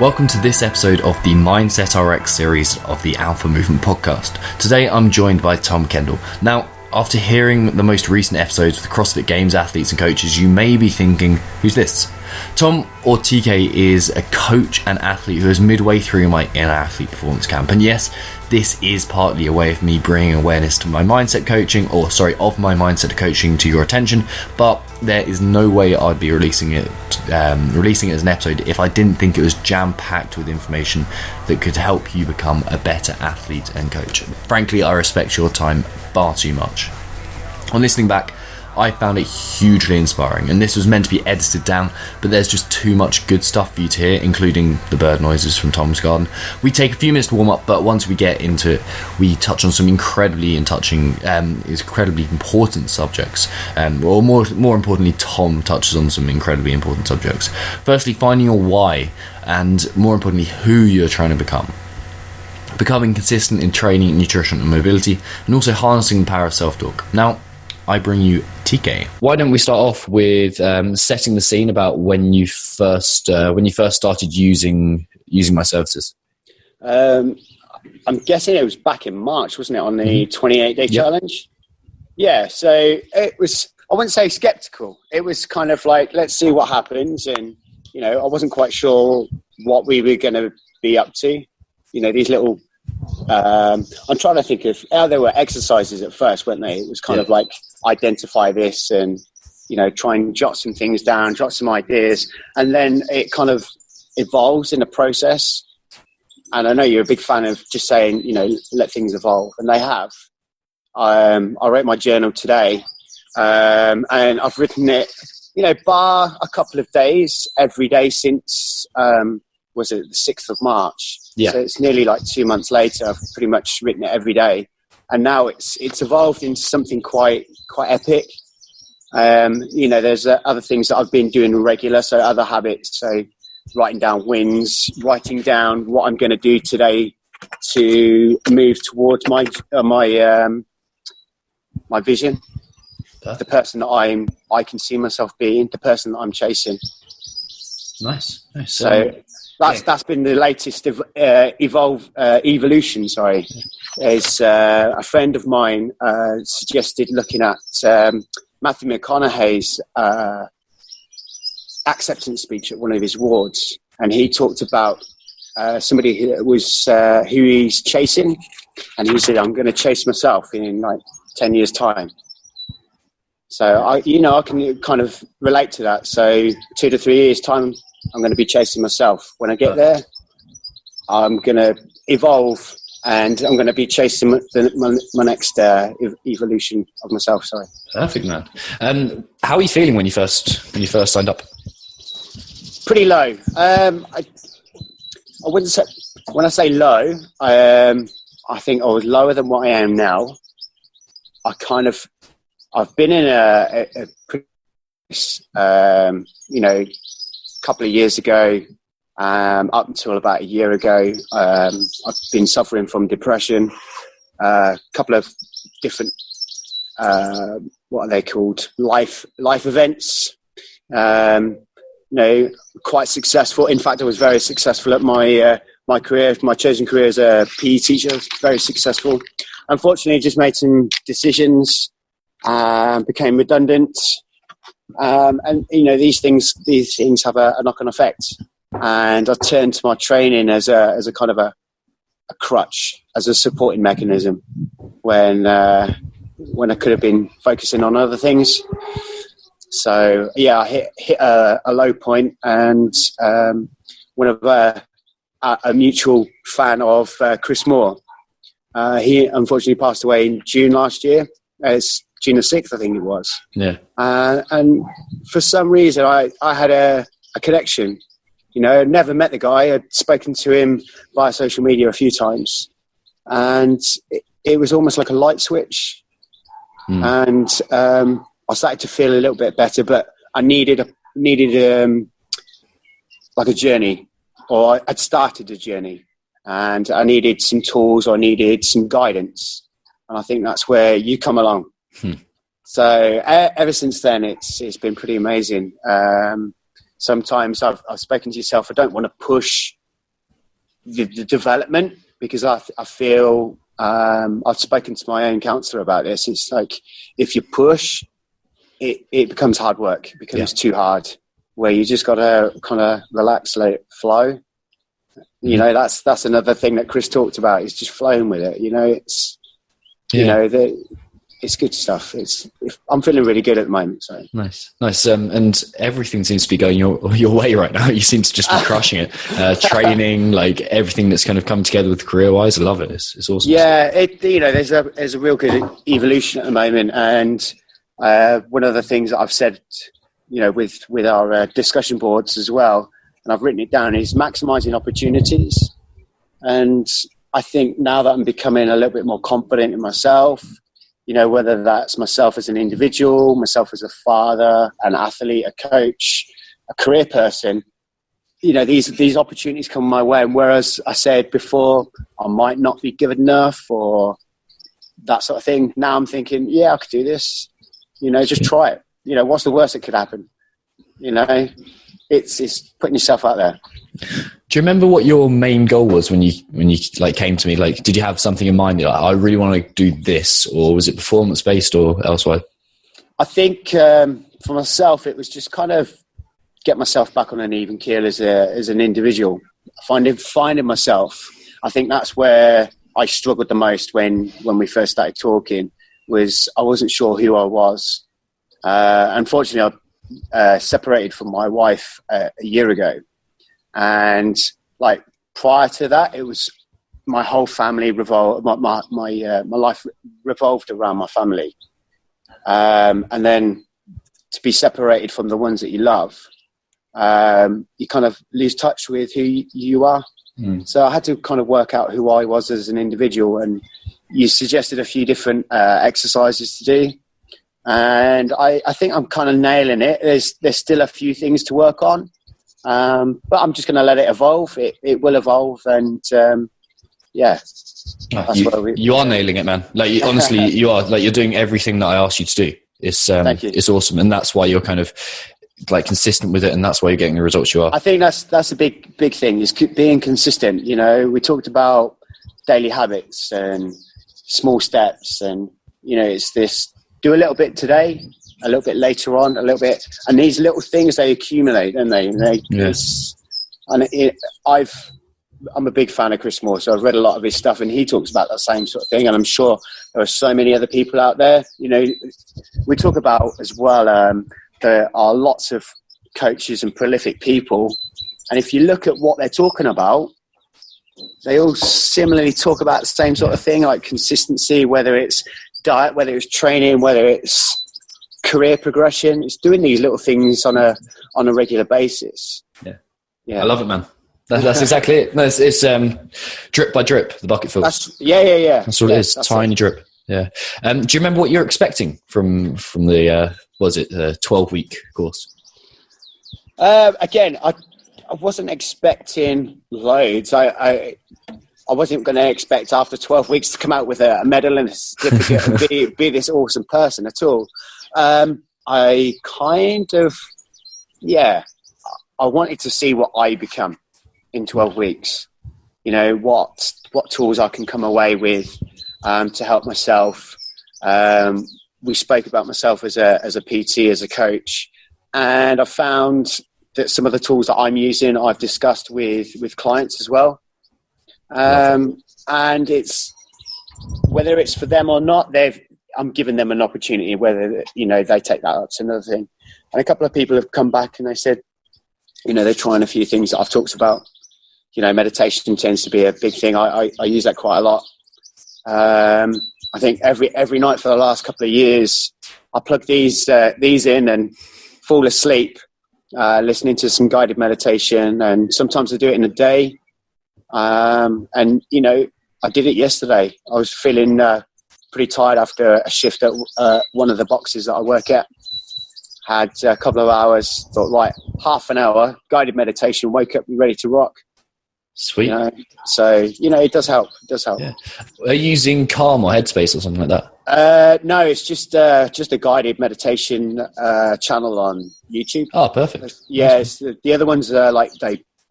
Welcome to this episode of the Mindset RX'd series of the Alpha Movement podcast. Today I'm joined by Tom Kendall. Now, after hearing the most recent episodes of the CrossFit Games athletes and coaches, you may be thinking, who's this? Tom, or TK, is a coach and athlete who is midway through my inner athlete performance camp. And yes, this is partly a way of me bringing awareness to my mindset coaching, of my mindset coaching to your attention, but there is no way I'd be releasing it as an episode if I didn't think it was jam-packed with information that could help you become a better athlete and coach. Frankly, I respect your time far too much. On listening back, I found it hugely inspiring, and this was meant to be edited down, but there's just too much good stuff for you to hear, including the bird noises from Tom's garden. We take a few minutes to warm up, but once we get into it, we touch on some incredibly important subjects, or more importantly, Tom touches on some incredibly important subjects. Firstly, finding your why, and more importantly, who you're trying to become. Becoming consistent in training, nutrition and mobility, and also harnessing the power of self-talk. Now, I bring you TK. Why don't we start off with setting the scene about when you first started using my services? I'm guessing it was back in March, wasn't it, on the 28-day challenge? Yeah, so it was, I wouldn't say skeptical. It was kind of like, let's see what happens. And, I wasn't quite sure what we were going to be up to. These little... I'm trying to think of how there were exercises at first, weren't they? It was kind of like identify this and, try and jot some things down, jot some ideas. And then it kind of evolves in the process. And I know you're a big fan of just saying, let things evolve. And they have. I wrote my journal today and I've written it, bar a couple of days, every day since, was it the 6th of March? Yeah. So it's nearly like 2 months later. I've pretty much written it every day, and now it's evolved into something quite epic. There's other things that I've been doing regular, so other habits. So writing down wins, writing down what I'm going to do today to move towards my vision, the person that I can see myself being, the person that I'm chasing. Nice. So. That's been the latest evolution. Sorry, is a friend of mine suggested looking at Matthew McConaughey's acceptance speech at one of his awards, and he talked about somebody who he's chasing, and he said, "I'm going to chase myself in like 10 years' time." So I can kind of relate to that. So 2 to 3 years' time, I'm going to be chasing myself. When I get there, I'm going to evolve, and I'm going to be chasing my next evolution of myself. Sorry. Perfect, man. How are you feeling when you first signed up? Pretty low. I wouldn't say. When I say low, I think I was lower than what I am now. I've been in a couple of years ago, up until about a year ago, I've been suffering from depression, a couple of different, what are they called, life events, quite successful. In fact, I was very successful at my career, my chosen career as a PE teacher, very successful. Unfortunately, just made some decisions, became redundant. And these things have a knock-on effect, and I turned to my training as a kind of a crutch, as a supporting mechanism when I could have been focusing on other things. So I hit a low point, and one of a mutual fan of Chris Moore, he unfortunately passed away in June last year. It's June the 6th, I think it was. Yeah. And for some reason, I had a connection. I'd never met the guy. I'd spoken to him via social media a few times. And it was almost like a light switch. And I started to feel a little bit better, but I needed like a journey, or I'd started a journey. And I needed some tools, or I needed some guidance. And I think that's where you come along. So ever since then, it's been pretty amazing. Sometimes I've spoken to yourself. I don't want to push the development, because I feel I've spoken to my own counsellor about this. It's like if you push, it becomes hard work. It becomes too hard, where you just got to kind of relax, let it flow. You know, that's another thing that Chris talked about, is just flowing with it. You know, it's you know, it's good stuff. I'm feeling really good at the moment. So nice. And everything seems to be going your way right now. You seem to just be crushing it. Training, like everything that's kind of come together with career wise. I love it. It's awesome. Yeah, you know, there's a real good evolution at the moment, and one of the things that I've said, you know, with our discussion boards as well, and I've written it down, is maximising opportunities. And I think now that I'm becoming a little bit more confident in myself, you know, whether that's myself as an individual, myself as a father, an athlete, a coach, a career person, you know, these opportunities come my way. And whereas I said before, I might not be good enough or that sort of thing, now I'm thinking, yeah, I could do this. You know, just try it. You know, what's the worst that could happen? You know, it's putting yourself out there. Do you remember what your main goal was when you like came to me? Like, did you have something in mind? Like, I really want to do this, or was it performance based or elsewhere? I think for myself, it was just kind of get myself back on an even keel as an individual. Finding myself. I think that's where I struggled the most when we first started talking. Was I wasn't sure who I was. Unfortunately, I separated from my wife a year ago. And like prior to that, it was my whole family my life revolved around my family. And then to be separated from the ones that you love, you kind of lose touch with who you are. So I had to kind of work out who I was as an individual, and you suggested a few different exercises to do. And I think I'm kind of nailing it. There's still a few things to work on. But I'm just going to let it evolve. It will evolve, and you are nailing it, man. Like honestly, you are. Like you're doing everything that I asked you to do. It's awesome, and that's why you're kind of like consistent with it, and that's why you're getting the results you are. I think that's a big thing, is being consistent. You know, we talked about daily habits and small steps, and you know, it's this: do a little bit today, a little bit later on, a little bit, and these little things, they accumulate, don't they? I'm a big fan of Chris Moore, so I've read a lot of his stuff, and he talks about that same sort of thing. And I'm sure there are so many other people out there. You know, we talk about as well. There are lots of coaches and prolific people, and if you look at what they're talking about, they all similarly talk about the same sort of thing, like consistency, whether it's diet, whether it's training, whether it's career progression. It's doing these little things on a regular basis. I love it, man. That's exactly it. No, it's drip by drip, the bucket fills. Yeah. That's what it is. Tiny drip. Yeah. Do you remember what you're expecting from the 12-week course? Again, I wasn't expecting loads. I wasn't going to expect after 12 weeks to come out with a medal and a certificate and be this awesome person at all. I kind of, I wanted to see what I become in 12 weeks. You know, what tools I can come away with to help myself. We spoke about myself as a PT, as a coach, and I found that some of the tools that I'm using, I've discussed with clients as well. And it's, whether it's for them or not, I'm giving them an opportunity. Whether, you know, they take that up, it's another thing. And a couple of people have come back and they said, you know, they're trying a few things that I've talked about. You know, meditation tends to be a big thing. I use that quite a lot. I think every night for the last couple of years, I plug these in and fall asleep listening to some guided meditation. And sometimes I do it in a day. And, you know, I did it yesterday. I was feeling pretty tired after a shift at one of the boxes that I work at. Had a couple of hours, thought, right, half an hour, guided meditation, wake up, be ready to rock. Sweet. You know? So, you know, it does help. Yeah. Are you using Calm or Headspace or something like that? No, it's just a guided meditation channel on YouTube. Oh, perfect. Yeah, the other ones are like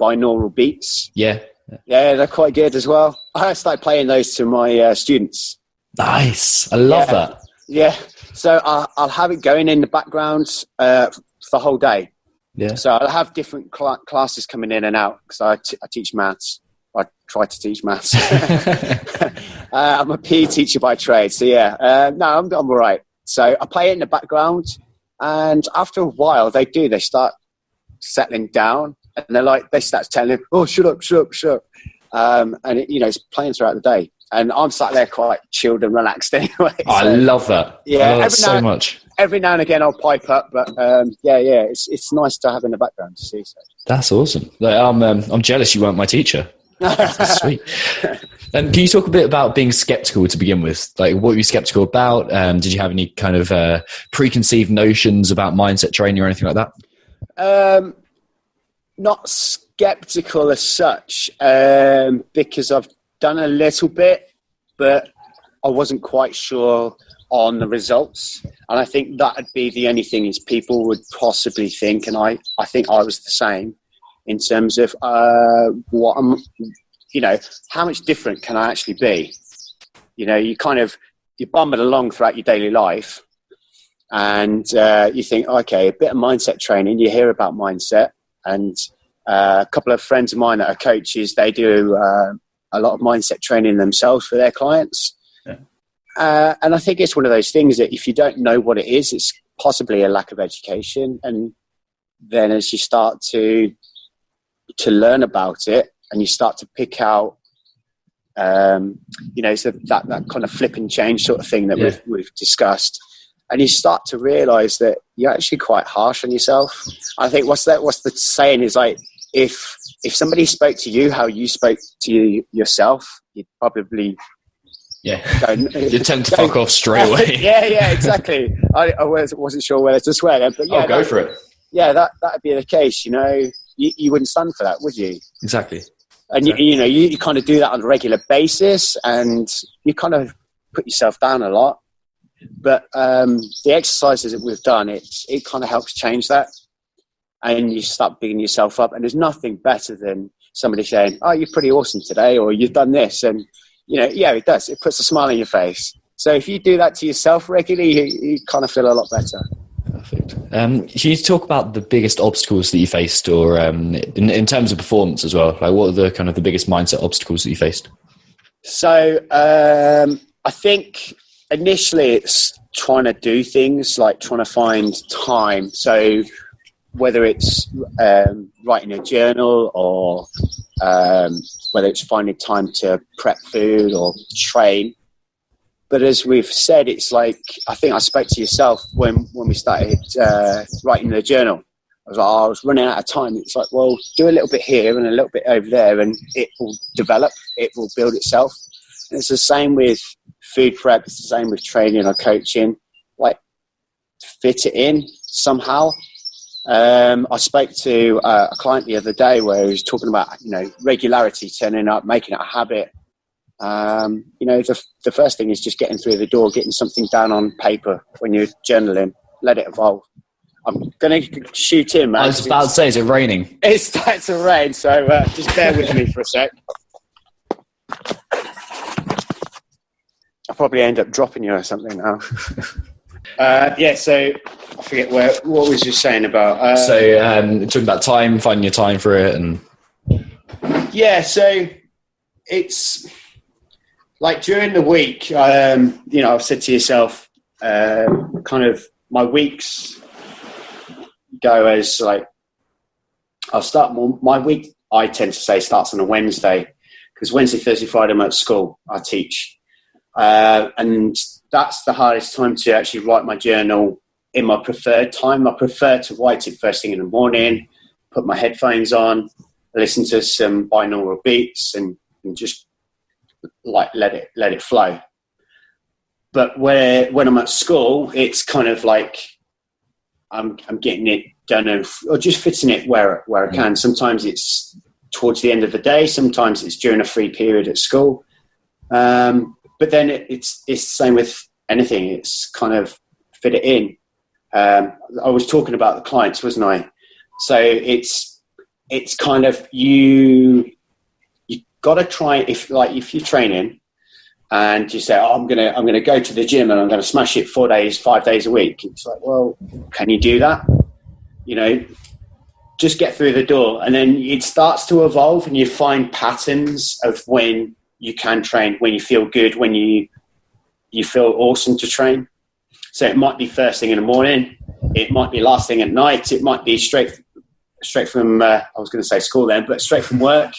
binaural beats. Yeah. Yeah, they're quite good as well. I started playing those to my students. Nice. I love that. Yeah. So I'll have it going in the background for the whole day. Yeah. So I'll have different classes coming in and out because I teach maths. I try to teach maths. I'm a PE teacher by trade. So yeah, no, I'm all right. So I play it in the background, and after a while they start settling down, and they start telling him, "Oh, shut up." And it's playing throughout the day, and I'm sat there quite chilled and relaxed anyway. So, I love that. Yeah, I love that so much. Every now and again I'll pipe up, but it's nice to have in the background to see. So. That's awesome. I'm jealous you weren't my teacher. That's sweet. Can you talk a bit about being skeptical to begin with? Like, what were you skeptical about? Did you have any kind of preconceived notions about mindset training or anything like that? Not skeptical as such, because I've done a little bit, but I wasn't quite sure on the results. And I think that would be the only thing is people would possibly think, and I think I was the same, in terms of what I'm, how much different can I actually be? You bum it along throughout your daily life, and you think, okay, a bit of mindset training. You hear about mindset, and a couple of friends of mine that are coaches, they do a lot of mindset training themselves for their clients. Yeah. And I think it's one of those things that if you don't know what it is, it's possibly a lack of education. And then as you start to learn about it, and you start to pick out, so that kind of flip and change sort of thing that we've discussed, and you start to realise that you're actually quite harsh on yourself. I think what's the saying is, like, if somebody spoke to you how you spoke to yourself, you'd probably you'd tend to fuck off straight away. yeah, exactly. I wasn't sure whether to swear there, but yeah, go for it. Yeah, that'd be the case. You wouldn't stand for that, would you? Exactly. And you kind of do that on a regular basis, and you kind of put yourself down a lot. But the exercises that we've done, it kind of helps change that, and you start bigging yourself up. And there's nothing better than somebody saying, "Oh, you're pretty awesome today," or "You've done this," and it does. It puts a smile on your face. So if you do that to yourself regularly, you kind of feel a lot better. Perfect. Can you talk about the biggest obstacles that you faced, or in terms of performance as well? Like, what are the kind of the biggest mindset obstacles that you faced? So I think initially it's trying to do things, like trying to find time. So whether it's writing a journal, or whether it's finding time to prep food or train. But as we've said, it's like, I think I spoke to yourself when we started writing the journal. I was running out of time. It's like, well, do a little bit here and a little bit over there, and it will develop. It will build itself. And it's the same with food prep. It's the same with training or coaching. Like, fit it in somehow. I spoke to a client the other day where he was talking about, regularity, turning up, making it a habit. The first thing is just getting through the door, getting something down on paper when you're journaling, let it evolve. I'm going to shoot in, man. I was about to say, is it raining? It starts to rain, so just bear with me for a sec. I'll probably end up dropping you or something now. So I forget what was you saying about... talking about time, finding your time for it. And so it's... Like during the week, I've said to yourself, kind of my weeks go as like, my week, I tend to say, starts on a Wednesday, because Wednesday, Thursday, Friday, I'm at school, I teach. And that's the hardest time to actually write my journal in my preferred time. I prefer to write it first thing in the morning, put my headphones on, listen to some binaural beats, and just like let it flow. But when I'm at school, it's kind of like I'm getting it done, or just fitting it where I can. Sometimes it's towards the end of the day, sometimes it's during a free period at school. But then it's the same with anything. It's kind of fit it in. I was talking about the clients, wasn't I? So it's kind of you got to try, if you're training and you say, oh, I'm gonna go to the gym and I'm gonna smash it 4 days, 5 days a week. It's like, well, can you do that? Just get through the door, and then it starts to evolve, and you find patterns of when you can train, when you feel good, when you feel awesome to train. So it might be first thing in the morning, it might be last thing at night, it might be straight from I was going to say school then, but straight from work.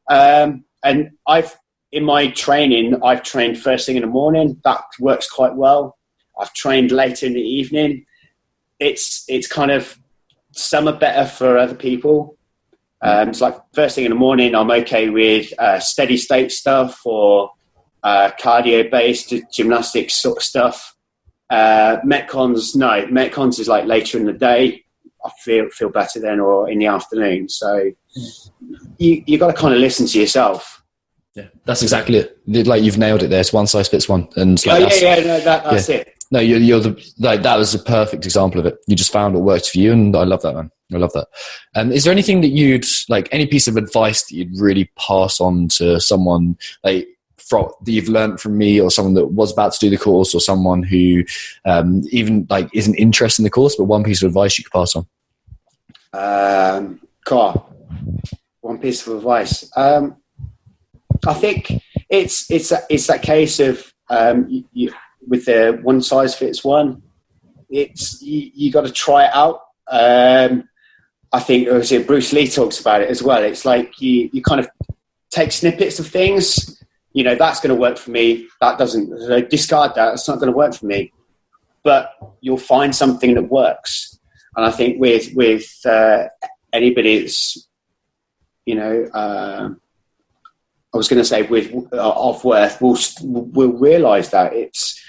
And in my training, I've trained first thing in the morning. That works quite well. I've trained later in the evening. It's kind of, some are better for other people. It's like first thing in the morning, I'm okay with steady state stuff or cardio based gymnastics sort of stuff. Metcons, no. Metcons is like later in the day. I feel better then, or in the afternoon. So you got to kind of listen to yourself. Yeah, that's exactly it. Like, you've nailed it there. It's one size fits one. And it's like, that's it. No, you're that was a perfect example of it. You just found what works for you, and I love that, man. I love that. Is there anything that you'd like, any piece of advice that you'd really pass on to someone that you've learned from me, or someone that was about to do the course, or someone who even like isn't interested in the course, but one piece of advice you could pass on? One piece of advice. I think it's that case of with the one size fits one. It's you got to try it out. I think Bruce Lee talks about it as well. It's like you kind of take snippets of things. That's going to work for me. That doesn't. Discard that. It's not going to work for me. But you'll find something that works. And I think with anybody that's, I was going to say of worth, we'll realise that it's.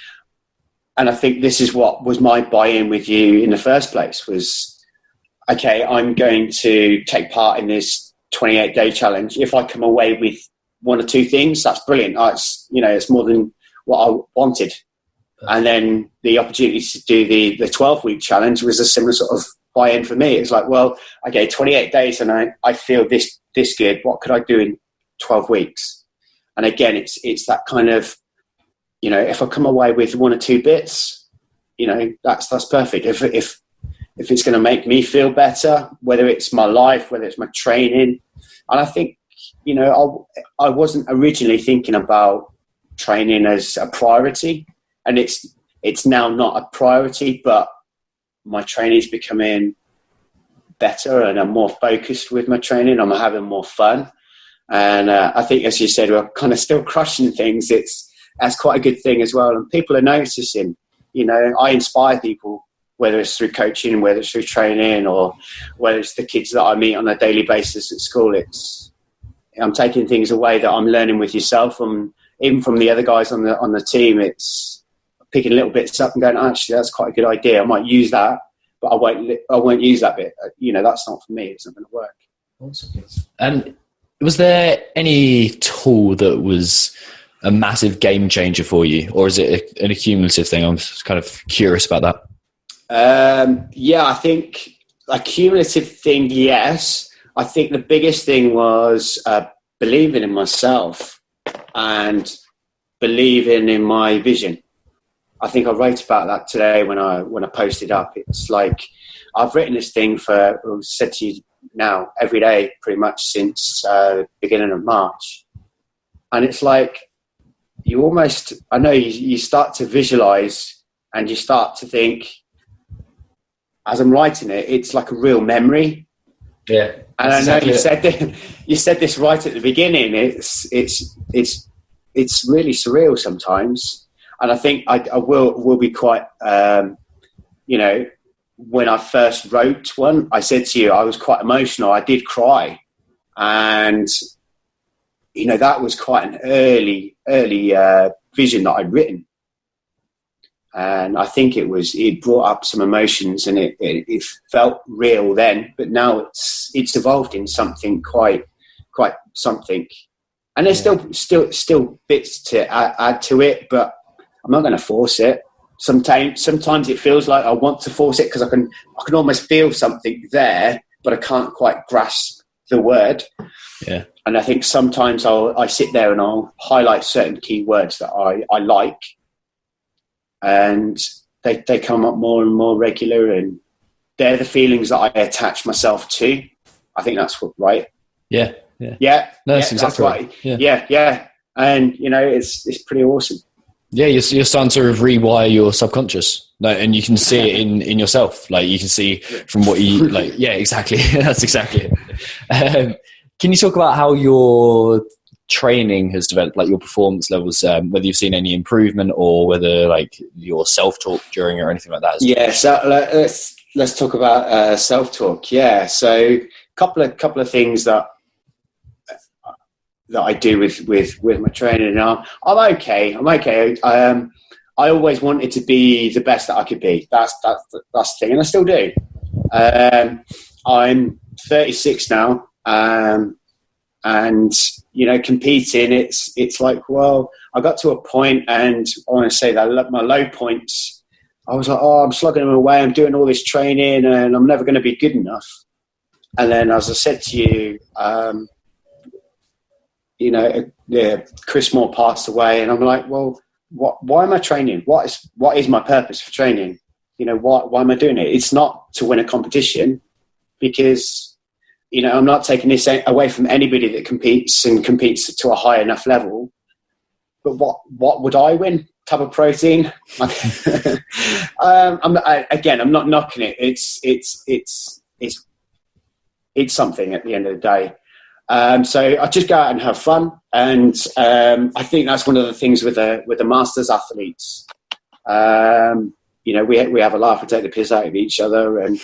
And I think this is what was my buy-in with you in the first place was, okay, I'm going to take part in this 28-day challenge. If I come away with one or two things, that's brilliant. It's more than what I wanted. And then the opportunity to do the 12-week challenge was a similar sort of buy-in for me. It's like, well, okay, 28 days and I feel this good. What could I do in 12 weeks? And again, it's that kind of, if I come away with one or two bits, that's perfect. If it's going to make me feel better, whether it's my life, whether it's my training. And I think, I wasn't originally thinking about training as a priority, and it's now not a priority, but my training is becoming better and I'm more focused with my training. I'm having more fun. And I think, as you said, we're kind of still crushing things. That's quite a good thing as well. And people are noticing, I inspire people, whether it's through coaching, whether it's through training, or whether it's the kids that I meet on a daily basis at school. I'm taking things away that I'm learning with yourself, and even from the other guys on the team. It's picking little bits up and going, actually, that's quite a good idea. I might use that, but I won't use that bit. That's not for me. It's not going to work. Awesome. And was there any tool that was a massive game changer for you, or is it an accumulative thing? I'm just kind of curious about that. I think a cumulative thing, yes. I think the biggest thing was believing in myself and believing in my vision. I think I wrote about that today when I posted up. It's like I've written this thing said to you now every day pretty much since beginning of March. And it's like you start to visualize and you start to think, as I'm writing it, it's like a real memory. Yeah. And I know you said this right at the beginning. It's really surreal sometimes. And I think I will be quite, when I first wrote one, I said to you, I was quite emotional. I did cry. And, that was quite an early vision that I'd written. And I think it brought up some emotions, and it felt real then, but now it's evolved in something quite something. And there's still bits to add to it, but I'm not going to force it. Sometimes it feels like I want to force it because I can almost feel something there, but I can't quite grasp the word. Yeah. And I think sometimes I sit there and I'll highlight certain keywords that I like, and they come up more and more regular, and they're the feelings that I attach myself to. I think that's right. Yeah. No, that's exactly right. Yeah. Yeah. And it's pretty awesome. Yeah, you're starting to rewire your subconscious, and you can see it in yourself. Like, you can see from what you like. Yeah, exactly. That's exactly it. Can you talk about how your training has developed, like your performance levels, whether you've seen any improvement or whether like your self-talk during it or anything like that? Yeah, so let's talk about self-talk. Yeah, so couple of things that I do with my training. I'm okay. I always wanted to be the best that I could be. That's the thing, and I still do. I'm 36 now, and competing. It's like, well, I got to a point, and I want to say that my low points, I was like, oh, I'm slugging them away. I'm doing all this training, and I'm never going to be good enough. And then, as I said to you, Chris Moore passed away, and I'm like, well, why am I training? What is my purpose for training? Why am I doing it? It's not to win a competition, because, I'm not taking this away from anybody that competes to a high enough level. But what would I win? Tub of protein? I'm not knocking it. It's something at the end of the day. So I just go out and have fun, and I think that's one of the things with the masters athletes. We have a laugh, we take the piss out of each other, and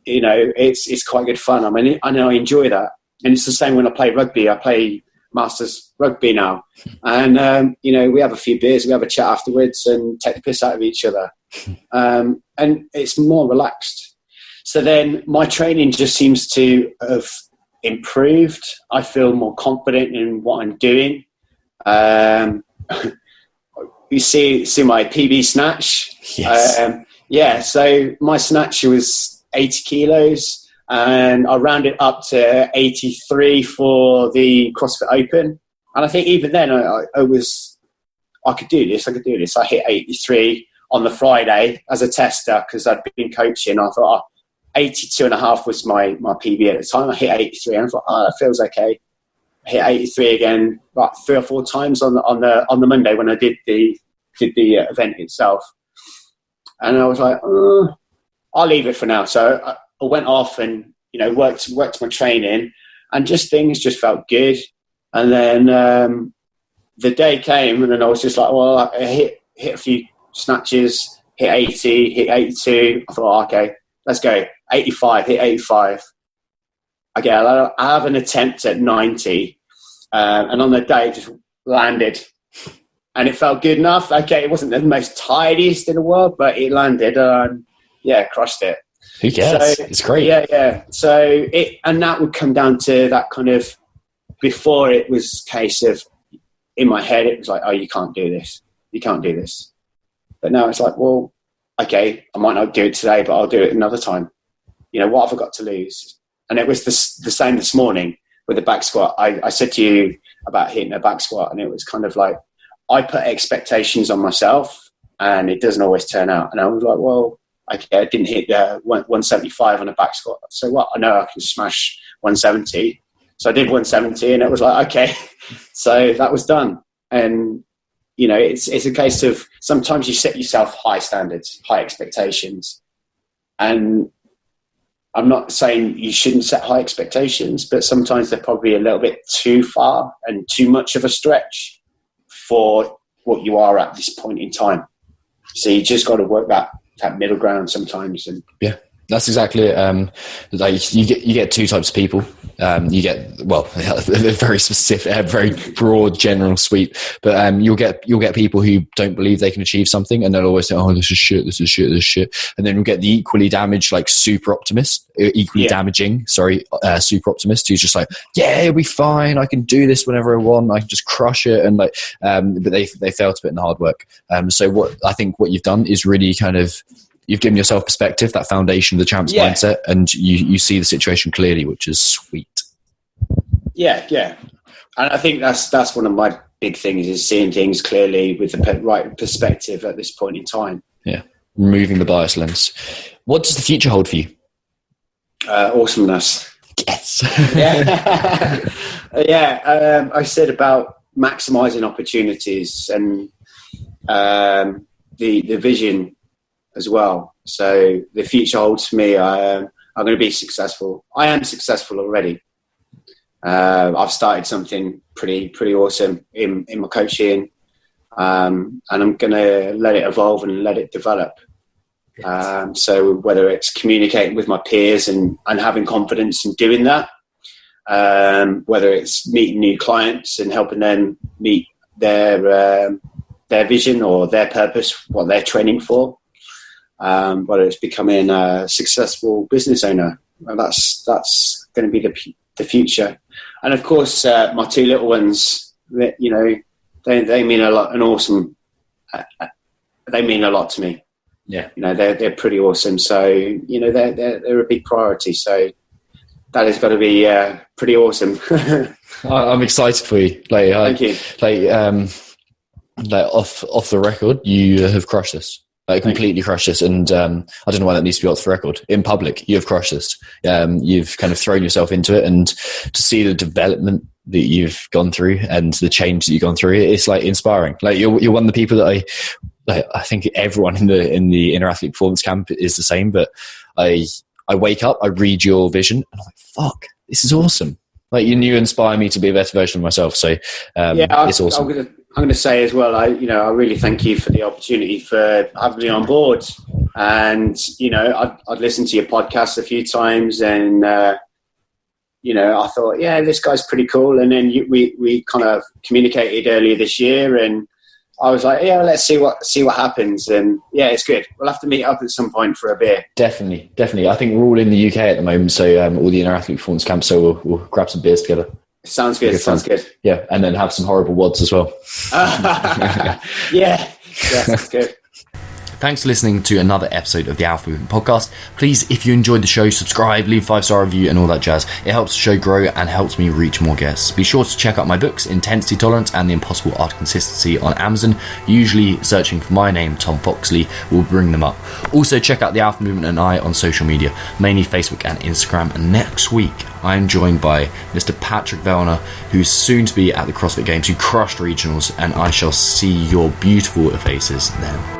it's quite good fun. I mean, I know I enjoy that, and it's the same when I play rugby. I play masters rugby now, and we have a few beers, we have a chat afterwards, and take the piss out of each other, and it's more relaxed. So then my training just seems to have improved. I feel more confident in what I'm doing. You see my PB snatch. Yes. So my snatch was 80 kilos, and I rounded up to 83 for the CrossFit Open. And I think even then I could do this. I hit 83 on the Friday as a tester, because I'd been coaching. I thought 82.5 was my PB at the time. I hit 83, and I thought, that feels okay. I hit 83 again, about 3 or 4 times on the Monday when I did the event itself. And I was like, I'll leave it for now. So I went off and worked my training, and things just felt good. And then the day came, and then I was just like, well, I hit a few snatches, hit 80, hit 82. I thought, okay, let's go. 85, hit 85. Okay, I have an attempt at 90, and on the day it just landed, and it felt good enough. Okay, it wasn't the most tidiest in the world, but it landed, crushed it. Who cares? So, it's great. Yeah. So and that would come down to that kind of, before it was a case of, in my head, it was like, oh, you can't do this. But now it's like, well, okay, I might not do it today, but I'll do it another time. What have I got to lose? And it was the same this morning with the back squat. I said to you about hitting a back squat, and it was kind of like, I put expectations on myself, and it doesn't always turn out. And I was like, well, okay, I didn't hit 175 on a back squat. So what? I know I can smash 170. So I did 170, and it was like, okay. So that was done. And it's a case of, sometimes you set yourself high standards, high expectations. And I'm not saying you shouldn't set high expectations, but sometimes they're probably a little bit too far and too much of a stretch for what you are at this point in time. So you just got to work that middle ground sometimes. And yeah, that's exactly it. Like you get 2 types of people. You get, well, very specific, very broad, general sweep. But you'll get people who don't believe they can achieve something, and they'll always say, "Oh, this is shit." And then you'll get the equally damaged, like super optimist, damaging super optimist, who's just like, "Yeah, it'll be fine. I can do this whenever I want. I can just crush it." And but they fail to put in the hard work. So what you've done is really kind of, you've given yourself perspective, that foundation of the champ's mindset, and you see the situation clearly, which is sweet. Yeah. And I think that's one of my big things, is seeing things clearly with the right perspective at this point in time. Yeah, removing the bias lens. What does the future hold for you? Awesomeness. Yes. I said about maximizing opportunities and the vision as well. So the future holds for me. I'm going to be successful. I am successful already. I've started something pretty awesome in my coaching, and I'm going to let it evolve and let it develop. So whether it's communicating with my peers and having confidence in doing that, whether it's meeting new clients and helping them meet their vision or their purpose, what they're training for, whether it's becoming a successful business owner, well, that's going to be the future. And of course, my two little ones, they mean a lot, they mean a lot to me. Yeah, they're pretty awesome. So they're a big priority. So that has got to be pretty awesome. I'm excited for you. Thank you. Off the record, you have crushed this. Completely crushed this, and I don't know why that needs to be off the record. In public, you have crushed this. You've kind of thrown yourself into it, and to see the development that you've gone through and the change that you've gone through, it's inspiring. You're one of the people that I think everyone in the inner athlete performance camp is the same. But I wake up, I read your vision, and I'm like, fuck, this is awesome. You inspire me to be a better version of myself. So it's awesome. I'm going to say as well, I really thank you for the opportunity for having me on board. And, I'd listened to your podcast a few times, and, I thought, this guy's pretty cool. And then we kind of communicated earlier this year, and I was like, let's see what happens. And it's good. We'll have to meet up at some point for a beer. Definitely. I think we're all in the UK at the moment. So all the inner athlete performance camps. So we'll grab some beers together. Sounds good. Sounds good. Yeah, and then have some horrible WODs as well. Yeah, that's good. Thanks for listening to another episode of the Alpha Movement Podcast. Please, if you enjoyed the show, subscribe, leave 5-star review and all that jazz. It helps the show grow and helps me reach more guests. Be sure to check out my books, Intensity Tolerance and The Impossible Art of Consistency, on Amazon. Usually searching for my name, Tom Foxley, will bring them up. Also check out the Alpha Movement and I on social media, mainly Facebook and Instagram. And next week, I'm joined by Mr. Patrick Vellner, who's soon to be at the CrossFit Games, who crushed regionals, and I shall see your beautiful faces then.